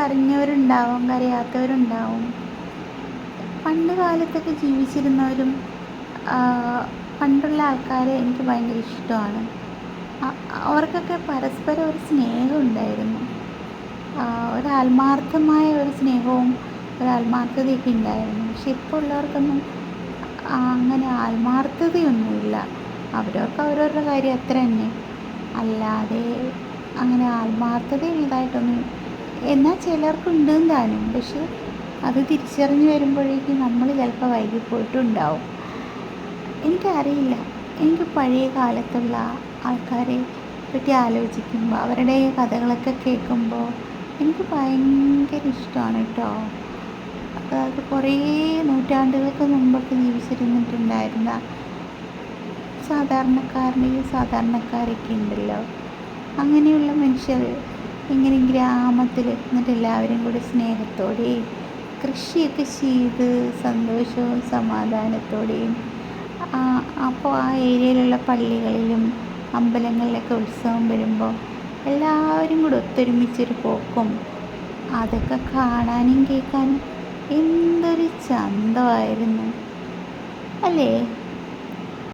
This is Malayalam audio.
കരഞ്ഞവരുണ്ടാവും, കരയാത്തവരുണ്ടാവും. പണ്ട് കാലത്തൊക്കെ ജീവിച്ചിരുന്നവരും പണ്ടുള്ള ആൾക്കാരെ എനിക്ക് ഭയങ്കര ഇഷ്ടമാണ്. അവർക്കൊക്കെ പരസ്പരം ഒരു സ്നേഹം ഉണ്ടായിരുന്നു. ഒരു ആത്മാർത്ഥമായ ഒരു സ്നേഹവും ഒരു ആത്മാർത്ഥതയൊക്കെ ഉണ്ടായിരുന്നു. പക്ഷെ ഇപ്പോൾ ഉള്ളവർക്കൊന്നും അങ്ങനെ ആത്മാർത്ഥതയൊന്നുമില്ല. അവരവർക്ക് അവരവരുടെ കാര്യം അത്ര തന്നെ, അല്ലാതെ അങ്ങനെ ആത്മാർത്ഥതയുള്ളതായിട്ടൊന്നും. എന്നാൽ ചിലർക്കുണ്ടെന്ന് താനും. പക്ഷെ അത് തിരിച്ചറിഞ്ഞ് വരുമ്പോഴേക്കും നമ്മൾ ചിലപ്പോൾ വൈകിപ്പോയിട്ടുണ്ടാവും. എനിക്കറിയില്ല. എനിക്ക് പഴയ കാലത്തുള്ള ആൾക്കാരെ പറ്റി ആലോചിക്കുമ്പോൾ, അവരുടെ കഥകളൊക്കെ കേൾക്കുമ്പോൾ എനിക്ക് ഭയങ്കര ഇഷ്ടമാണ് കേട്ടോ. അതായത് കുറേ നൂറ്റാണ്ടുകൾക്ക് മുമ്പൊക്കെ ജീവിച്ചിരുന്നിട്ടുണ്ടായിരുന്ന സാധാരണക്കാരൊക്കെ ഉണ്ടല്ലോ. അങ്ങനെയുള്ള മനുഷ്യർ ഇങ്ങനെ ഗ്രാമത്തിൽ എന്നിട്ട് എല്ലാവരും കൂടി സ്നേഹത്തോടെയും കൃഷിയൊക്കെ ചെയ്ത് സന്തോഷവും സമാധാനത്തോടെയും അപ്പോൾ ആ ഏരിയയിലുള്ള പള്ളികളിലും അമ്പലങ്ങളിലൊക്കെ ഉത്സവം വരുമ്പോൾ എല്ലാവരും കൂടി ഒത്തൊരുമിച്ചൊരു പോക്കും, അതൊക്കെ കാണാനും കേൾക്കാനും എന്തൊരു ചന്തമായിരുന്നു അല്ലേ?